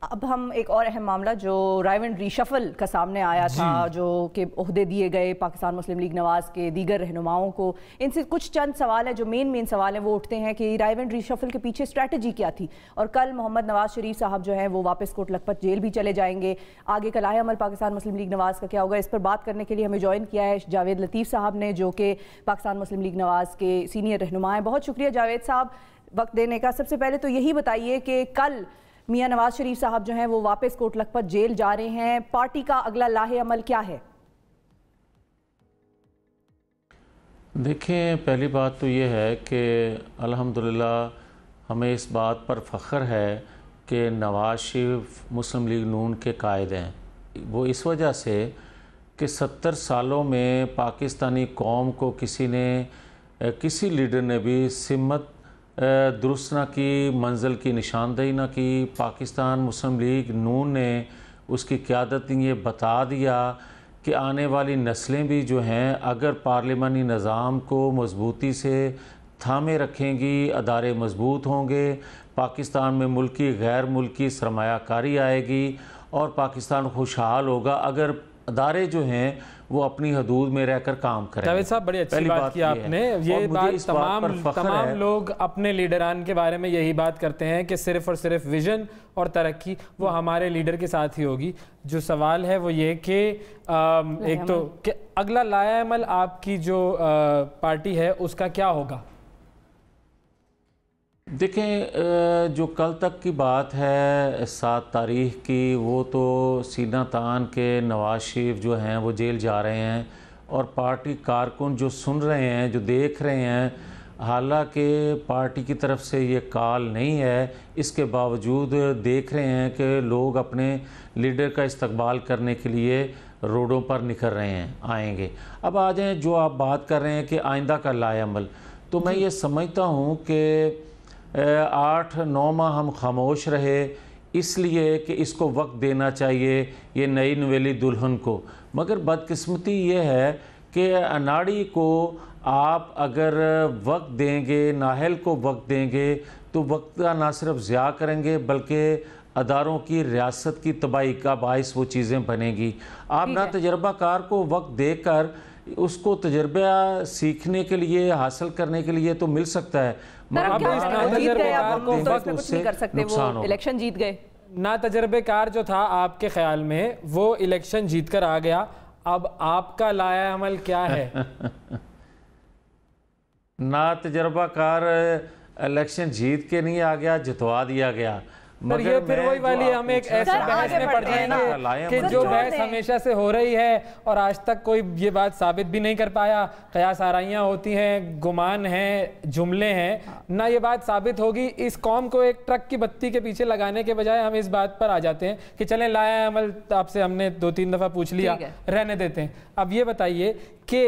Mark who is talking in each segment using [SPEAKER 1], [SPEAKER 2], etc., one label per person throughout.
[SPEAKER 1] अब हम एक और अहम मामला जो रायवन रीशफल का सामने आया था, जो कि ओहदे दिए गए पाकिस्तान मुस्लिम लीग नवाज के दीगर रहनुमाओं को, इनसे कुछ चंद सवाल है जो मेन सवाल है वो उठते हैं कि रायवन रीशफल के पीछे स्ट्रैटेजी क्या थी। और कल मोहम्मद नवाज शरीफ साहब जो हैं वो वापस कोट लखपत जेल भी चले जाएंगे। आगे का लाहे अमल पाकिस्तान मुस्लिम लीग नवाज का क्या होगा, इस पर बात करने के लिए हमें ज्वाइन किया है जावेद लतीफ़ साहब ने, जो कि पाकिस्तान मुस्लिम लीग नवाज के सीनियर रहनुमा हैं। बहुत शुक्रिया जावेद साहब वक्त देने का। सबसे पहले तो यही बताइए कि कल मियां नवाज शरीफ साहब जो हैं वो वापस कोट लखपत जेल जा रहे हैं, पार्टी का अगला लाहे अमल क्या है?
[SPEAKER 2] देखें, पहली बात तो ये है कि अल्हम्दुलिल्लाह हमें इस बात पर फ़ख्र है कि नवाज शरीफ मुस्लिम लीग नून के कायद हैं। वो इस वजह से कि 70 सालों में पाकिस्तानी कौम को किसी लीडर ने भी सिमत दुरुस्त ना की, मंजिल की निशानदेही ना की। पाकिस्तान मुस्लिम लीग नून ने उसकी क़यादत ने ये बता दिया कि आने वाली नस्लें भी जो हैं अगर पार्लिमानी निज़ाम को मजबूती से थामे रखेंगी, अदारे मजबूत होंगे, पाकिस्तान में मुल्की गैर मुल्की सरमायाकारी आएगी और पाकिस्तान खुशहाल होगा अगर अदारे जो हैं वो अपनी हदूद में रहकर काम करें।
[SPEAKER 3] जावेद साहब, बड़ी अच्छी बात की आपने। ये बात तमाम लोग अपने लीडरान के बारे में यही बात करते हैं कि सिर्फ और सिर्फ विजन और तरक्की वो हमारे लीडर के साथ ही होगी। जो सवाल है वो ये कि एक तो कि अगला लाया अमल आपकी जो पार्टी है उसका क्या होगा?
[SPEAKER 2] देखें, जो कल तक की बात है 7 तारीख की, वो तो सीना तान के नवाज शरीफ जो हैं वो जेल जा रहे हैं और पार्टी कारकुन जो सुन रहे हैं, जो देख रहे हैं, हालांकि पार्टी की तरफ से ये कॉल नहीं है, इसके बावजूद देख रहे हैं कि लोग अपने लीडर का इस्तकबाल करने के लिए रोडों पर निकल रहे हैं, आएंगे। अब आ जाएँ जो आप बात कर रहे हैं कि आइंदा का लाएअमल, तो मैं ये समझता हूँ कि 8-9 माह हम खामोश रहे इसलिए कि इसको वक्त देना चाहिए ये नई नवेली दुल्हन को। मगर बदकिस्मती ये है कि अनाड़ी को आप अगर वक्त देंगे, नाहल को वक्त देंगे, तो वक्त का ना सिर्फ ज़िया करेंगे बल्कि अदारों की रियासत की तबाही का बाइस वो चीज़ें बनेंगी। आप ना तजर्बाकार को वक्त देकर उसको तजर्बा सीखने के लिए, हासिल करने के लिए तो मिल सकता है,
[SPEAKER 1] मगर इलेक्शन जीत गए।
[SPEAKER 3] ना तजर्बेकार जो था आपके ख्याल में वो इलेक्शन जीत कर आ गया, अब आपका लाया अमल क्या है?
[SPEAKER 2] ना तजर्बाकार इलेक्शन जीत के नहीं आ गया, जितवा दिया गया।
[SPEAKER 3] पर ये फिर वही वाली हम एक ऐसे बहस में पड़ जाएंगे कि जो बहस हमेशा से हो रही है और आज तक कोई ये बात साबित भी नहीं कर पाया। कयास आराइयाँ होती हैं, गुमान हैं, जुमले हैं, ना ये बात साबित होगी। इस कौम को एक ट्रक की बत्ती के पीछे लगाने के बजाय हम इस बात पर आ जाते हैं कि चलें लाया अमल आपसे हमने 2-3 दफ़ा पूछ लिया, रहने देते हैं। अब ये बताइए कि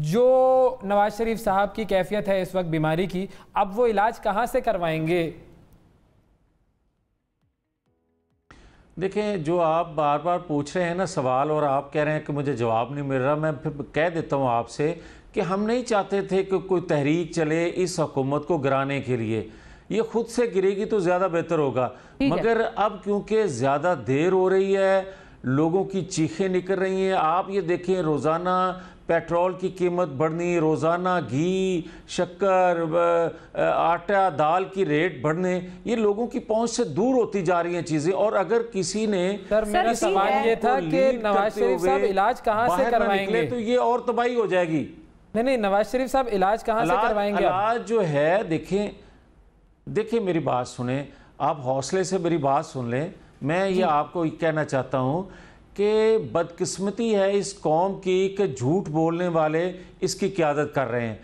[SPEAKER 3] जो नवाज शरीफ साहब की कैफियत है इस वक्त बीमारी की, अब वो इलाज कहाँ से करवाएंगे?
[SPEAKER 2] देखें, जो आप बार बार पूछ रहे हैं ना सवाल और आप कह रहे हैं कि मुझे जवाब नहीं मिल रहा, मैं फिर कह देता हूं आपसे कि हम नहीं चाहते थे कि कोई तहरीक चले इस हुकूमत को गिराने के लिए। ये खुद से गिरेगी तो ज़्यादा बेहतर होगा, मगर अब क्योंकि ज़्यादा देर हो रही है, लोगों की चीखें निकल रही हैं। आप ये देखें, रोज़ाना पेट्रोल की कीमत बढ़नी, रोज़ाना घी, शक्कर, आटा, दाल की रेट बढ़ने, ये लोगों की पहुंच से दूर होती जा रही हैं चीज़ें। और अगर किसी ने
[SPEAKER 3] मेरा सवाल ये था कि नवाज शरीफ साहब इलाज कहाँ से करवाएंगे,
[SPEAKER 2] तो ये और तबाही हो जाएगी।
[SPEAKER 3] नहीं, नवाज शरीफ साहब इलाज कहाँ से करवाएंगे?
[SPEAKER 2] इलाज जो है, देखें मेरी बात सुने, आप हौसले से मेरी बात सुन लें। मैं ये आपको कहना चाहता हूँ कि बदकिस्मती है इस कौम की कि झूठ बोलने वाले इसकी क़यादत कर रहे हैं।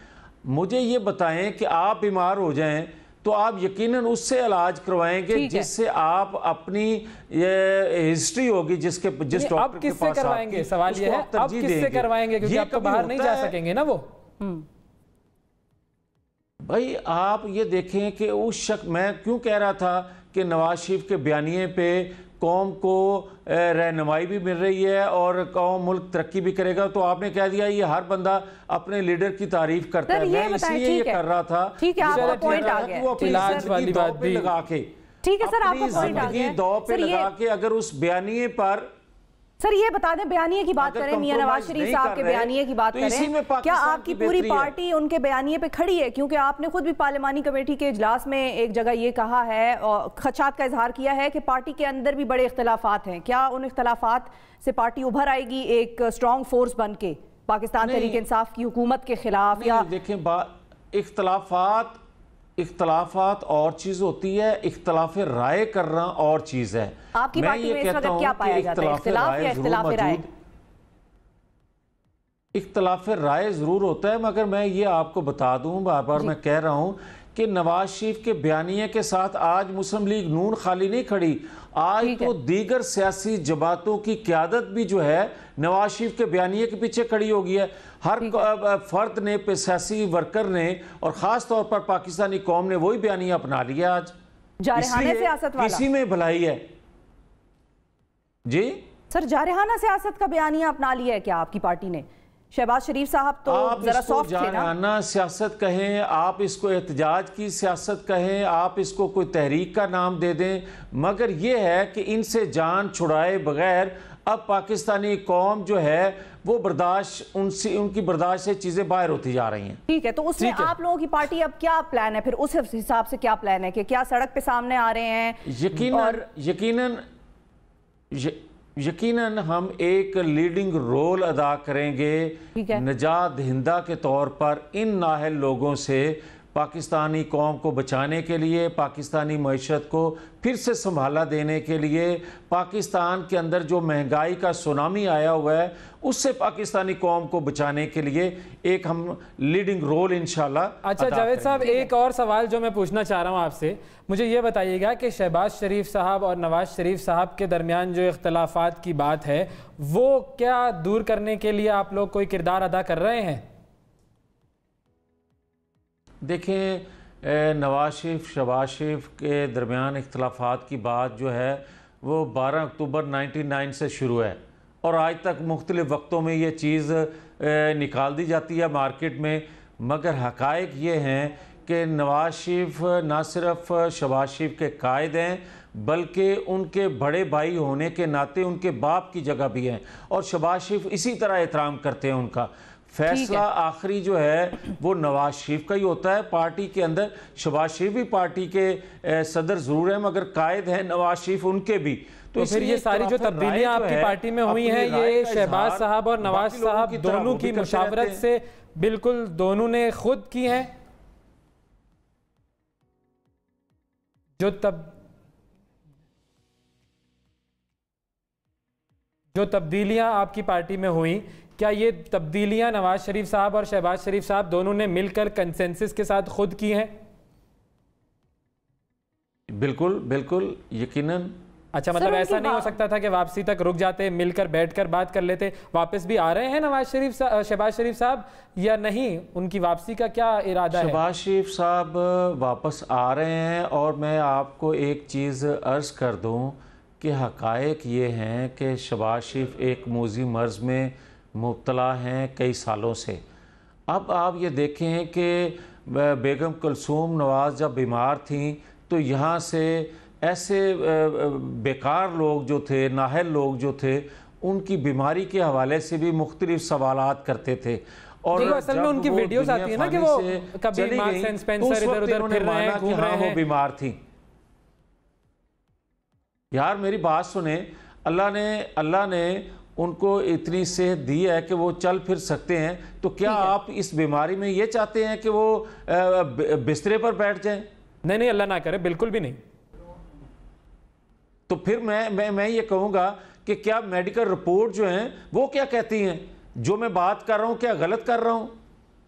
[SPEAKER 2] मुझे ये बताएं कि आप बीमार हो जाएं तो आप यकीनन उससे इलाज करवाएंगे जिससे आप अपनी ये हिस्ट्री होगी जिस डॉक्टर के पास
[SPEAKER 3] करवाएंगे। सवाल ये है अब किससे करवाएंगे, क्योंकि आप तो बाहर नहीं जा सकेंगे ना वो।
[SPEAKER 2] भाई आप ये देखें कि उस शख्स, मैं क्यों कह रहा था कि नवाज शरीफ के बयानिए पे कौम को रहनुमाई भी मिल रही है और कौम मुल्क तरक्की भी करेगा, तो आपने कह दिया ये हर बंदा अपने लीडर की तारीफ करता है। मैं इसलिए ये कर रहा था,
[SPEAKER 3] इलाज वाली बात भी
[SPEAKER 2] लगा के
[SPEAKER 1] ठीक है सर, आपका पॉइंट आ गया।
[SPEAKER 2] दौ पे लगा के अगर उस बयानिए पर,
[SPEAKER 1] सर ये बता दें, बयानिए की बात करें, मियां नवाज शरीफ साहब के बयानिए की बात करें, क्या आपकी पूरी पार्टी उनके बयानिए पे खड़ी है? क्योंकि आपने खुद भी पार्लिमानी कमेटी के इजलास में एक जगह ये कहा है और खदशात का इजहार किया है कि पार्टी के अंदर भी बड़े इख्तलाफात हैं। क्या उन इख्तलाफात से पार्टी उभर आएगी एक स्ट्रॉन्ग फोर्स बन के पाकिस्तान तहरीक इंसाफ की हुकूमत के खिलाफ? या
[SPEAKER 2] देखें, इख्तलाफात और चीज होती है, इख्तलाफ राय करना और चीज है।
[SPEAKER 1] आपकी पार्टी में इस वक्त क्या पाया जाता है, इख्तलाफ या इख्तलाफ राय?
[SPEAKER 2] इख्तलाफ राय जरूर होता है, मगर मैं ये आपको बता दूं, बार बार मैं कह रहा हूं कि नवाज शरीफ के बयानिए के साथ आज मुस्लिम लीग नून खाली नहीं खड़ी, आज तो दीगर सियासी जमातों की क़यादत भी जो है नवाज शरीफ के बयानिए के पीछे खड़ी हो गई है। हर फर्द ने, सियासी वर्कर ने और ख़ास तौर पर पाकिस्तानी कौम ने वही बयानिया अपना लिया। आज
[SPEAKER 1] सियासत वाला
[SPEAKER 2] किसी में भलाई है जी
[SPEAKER 1] सर, जारहाना सियासत का बयानिया अपना लिया है क्या आपकी पार्टी ने? शहबाज शरीफ साहब तो जरा सॉफ्ट थे ना।
[SPEAKER 2] जारहाना सियासत कहें, आप इसको एहतजाज की सियासत कहें, आप इसको कोई तहरीक का नाम दे दें, मगर ये है कि इनसे जान छुड़ाए बगैर अब पाकिस्तानी कौम जो है वो बर्दाश्त, उनकी बर्दाश्त से चीजें बाहर होती जा रही हैं।
[SPEAKER 1] ठीक है, तो उसमें आप लोगों की पार्टी अब क्या प्लान है फिर? उस हिसाब से क्या प्लान है कि क्या सड़क पे सामने आ रहे हैं? यकीनन हम एक लीडिंग रोल अदा करेंगे निजात दहिंदा के तौर पर इन नाहल लोगों से, पाकिस्तानी कौम को बचाने के लिए, पाकिस्तानी मईशत को फिर से संभाला देने के लिए, पाकिस्तान के अंदर जो महंगाई का सुनामी आया हुआ है उससे पाकिस्तानी कौम को बचाने के लिए एक हम लीडिंग रोल इंशाल्लाह।
[SPEAKER 3] अच्छा जावेद साहब, एक और सवाल जो मैं पूछना चाह रहा हूँ आपसे, मुझे ये बताइएगा कि शहबाज शरीफ साहब और नवाज शरीफ साहब के दरमियान जो इख्तलाफात की बात है वो क्या दूर करने के लिए आप लोग कोई किरदार अदा कर रहे हैं?
[SPEAKER 2] देखें, नवाज शरीफ शहबाज शरीफ के दरमियान इख्तलाफात की बात जो है वो 12 अक्टूबर 1999 से शुरू है और आज तक मुख्तलिफ वक्तों में ये चीज़ निकाल दी जाती है मार्केट में, मगर हक़ाइक़ ये हैं कि नवाज शरीफ ना सिर्फ शहबाज शरीफ के कायद हैं बल्कि उनके बड़े भाई होने के नाते उनके बाप की जगह भी हैं और शहबाज शरीफ इसी तरह एहतराम करते हैं। उनका फैसला आखिरी जो है वो नवाज शरीफ का ही होता है। पार्टी के अंदर शहबाज शरीफ भी पार्टी के सदर ज़रूर है मगर कायद है नवाज शरीफ उनके भी।
[SPEAKER 3] तो फिर ये सारी जो तब्दीलियां आपकी पार्टी में हुई हैं ये शहबाज साहब और नवाज साहब दोनों की मुशावरत से बिल्कुल दोनों ने खुद की हैं? जो तब्दीलियां आपकी पार्टी में हुई, क्या ये तब्दीलियां नवाज शरीफ साहब और शहबाज शरीफ साहब दोनों ने मिलकर कंसेंसस के साथ खुद की हैं?
[SPEAKER 2] बिल्कुल बिल्कुल, यकीनन।
[SPEAKER 3] अच्छा, मतलब ऐसा नहीं हो सकता था कि वापसी तक रुक जाते, मिलकर बैठकर बात कर लेते? वापस भी आ रहे हैं नवाज शरीफ शहबाज शरीफ साहब या नहीं? उनकी वापसी का क्या इरादा है?
[SPEAKER 2] शहबाज शरीफ साहब वापस आ रहे हैं और मैं आपको एक चीज़ अर्ज़ कर दूं कि हक़ाइक़ ये हैं कि शहबाज शरीफ एक मौजी मर्ज़ में मुब्तला हैं कई सालों से। अब आप ये देखें कि बेगम कुलसूम नवाज़ जब बीमार थीं तो यहाँ से ऐसे बेकार लोग जो थे, नाहल लोग जो थे, उनकी बीमारी के हवाले से भी मुख्तलिफ सवालात करते थे। और
[SPEAKER 3] असल में उनकी वीडियोस आती है ना कि वो कभी मार्क्स एंड स्पेंसर इधर-उधर फिर रहे हैं, घूम रहे हैं।
[SPEAKER 2] वो बीमार थी। यार मेरी बात सुने, अल्लाह ने उनको इतनी सेहत दी है कि वो चल फिर सकते हैं, तो क्या आप इस बीमारी में ये चाहते हैं कि वो बिस्तरे पर बैठ जाएं?
[SPEAKER 3] नहीं, अल्लाह ना करे, बिल्कुल भी नहीं।
[SPEAKER 2] तो फिर मैं ये कहूँगा कि क्या मेडिकल रिपोर्ट जो हैं वो क्या कहती हैं? जो मैं बात कर रहा हूँ क्या गलत कर रहा हूँ?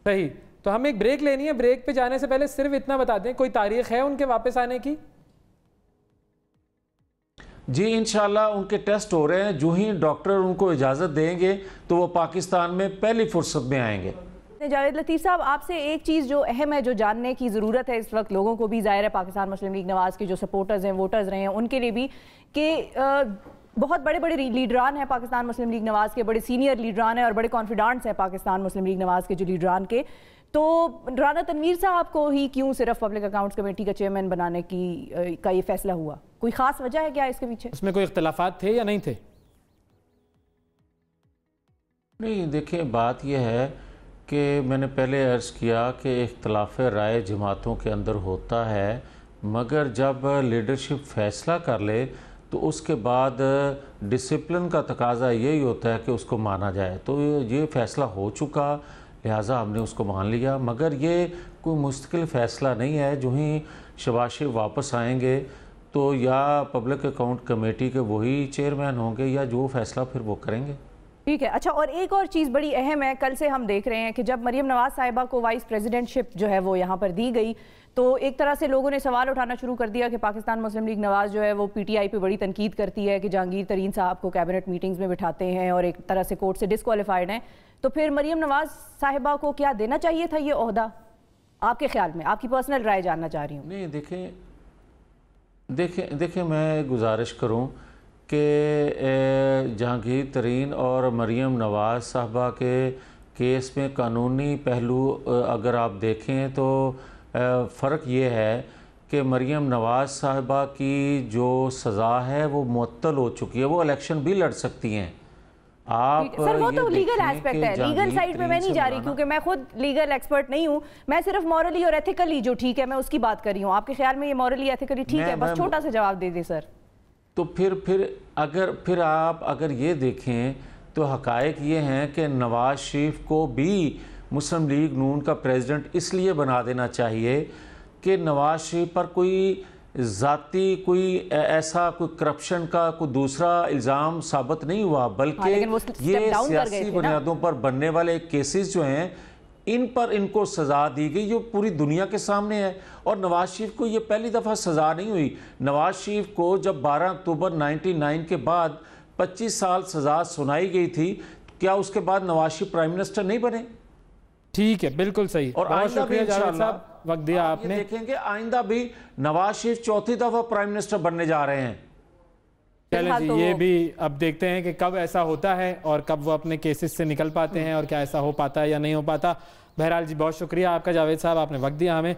[SPEAKER 3] सही। तो हमें एक ब्रेक लेनी है, ब्रेक पे जाने से पहले सिर्फ इतना बता दें, कोई तारीख है उनके वापस आने की?
[SPEAKER 2] जी इंशाल्लाह उनके टेस्ट हो रहे हैं, जो ही डॉक्टर उनको इजाज़त देंगे तो वो पाकिस्तान में पहली फुर्सत में आएंगे।
[SPEAKER 1] जावेद लतीफ़ साहब, आपसे एक चीज़ जो अहम है, जो जानने की ज़रूरत है इस वक्त लोगों को भी, ज़ाहिर है पाकिस्तान मुस्लिम लीग नवाज़ के जो सपोर्टर्स हैं, वोटर्स रहे हैं, उनके लिए भी, कि बहुत बड़े बड़े लीडरान हैं पाकिस्तान मुस्लिम लीग नवाज़ के, बड़े सीनियर लीडरान हैं और बड़े कॉन्फिडेंट्स हैं पाकिस्तान मुस्लिम लीग नवाज़ के जो लीडरान के, तो राना तनवीर साहब को ही क्यों सिर्फ पब्लिक अकाउंट्स कमेटी का चेयरमैन बनाने का ये फैसला हुआ? कोई खास वजह है क्या इसके पीछे?
[SPEAKER 3] उसमें कोई इख्तिलाफात थे या नहीं थे?
[SPEAKER 2] नहीं, देखिए बात यह है कि मैंने पहले अर्ज़ किया कि इख्तिलाफ राय जमातों के अंदर होता है, मगर जब लीडरशिप फ़ैसला कर ले तो उसके बाद डिसिप्लिन का तकाजा यही होता है कि उसको माना जाए। तो ये फ़ैसला हो चुका, लिहाजा हमने उसको मान लिया, मगर ये कोई मुस्तकिल फ़ैसला नहीं है। जो ही शहबाज शरीफ वापस आएंगे तो या पब्लिक अकाउंट कमेटी के वही चेयरमैन होंगे या जो फ़ैसला फिर वो करेंगे।
[SPEAKER 1] ठीक है। अच्छा, और एक और चीज़ बड़ी अहम है, कल से हम देख रहे हैं कि जब मरियम नवाज़ साहिबा को वाइस प्रेसिडेंटशिप जो है वो यहाँ पर दी गई तो एक तरह से लोगों ने सवाल उठाना शुरू कर दिया कि पाकिस्तान मुस्लिम लीग नवाज़ जो है वो पीटीआई पे बड़ी तनकीद करती है कि जहांगीर तरीन साहब को कैबिनेट मीटिंग्स में बिठाते हैं और एक तरह से कोर्ट से डिस्क्वालीफाइड हैं। तो फिर मरियम नवाज़ साहिबा को क्या देना चाहिए था ये ओहदा, आपके ख्याल में? आपकी पर्सनल राय जानना चाह रही हूँ।
[SPEAKER 2] नहीं, देखिए मैं गुजारिश करूँ कि जहांगीर तरीन और मरियम नवाज़ साहबा के केस में कानूनी पहलू अगर आप देखें तो फ़र्क ये है कि मरियम नवाज़ साहबा की जो सज़ा है वो मुअत्तल हो चुकी है, वो इलेक्शन भी लड़ सकती हैं। आप
[SPEAKER 1] सर वो तो लीगल एस्पेक्ट है, लीगल साइड पे मैं नहीं जा रही क्योंकि मैं खुद लीगल एक्सपर्ट नहीं हूँ। मैं सिर्फ मॉरली और एथिकली जो ठीक है मैं उसकी बात कर रही हूँ। आपके ख्याल में ये मॉरली एथिकली ठीक है? बस छोटा सा जवाब दे दे सर।
[SPEAKER 2] तो फिर आप अगर ये देखें तो हकायक ये हैं कि नवाज़ शरीफ को भी मुस्लिम लीग नून का प्रेसिडेंट इसलिए बना देना चाहिए कि नवाज़ शरीफ पर कोई ज़ाती कोई ऐसा कोई करप्शन का कोई दूसरा इल्ज़ाम साबित नहीं हुआ, बल्कि ये सियासी बुनियादों पर बनने वाले केसेस जो हैं इन पर इनको सज़ा दी गई जो पूरी दुनिया के सामने है। और नवाज़ शरीफ को ये पहली दफ़ा सज़ा नहीं हुई। नवाज़ शरीफ को जब 12 अक्टूबर 1999 के बाद 25 साल सज़ा सुनाई गई थी, क्या उसके बाद नवाज़ शरीफ प्राइम मिनिस्टर नहीं बने?
[SPEAKER 3] ठीक है, बिल्कुल सही। और बहुत शुक्रिया जावेद साहब, वक्त दिया आपने।
[SPEAKER 2] देखेंगे आइंदा भी नवाज़ शरीफ चौथी दफ़ा प्राइम मिनिस्टर बनने जा रहे हैं।
[SPEAKER 3] चलें जी, ये भी अब देखते हैं कि कब ऐसा होता है और कब वो अपने केसेस से निकल पाते हैं और क्या ऐसा हो पाता है या नहीं हो पाता। बहरहाल जी, बहुत शुक्रिया आपका जावेद साहब, आपने वक्त दिया हमें।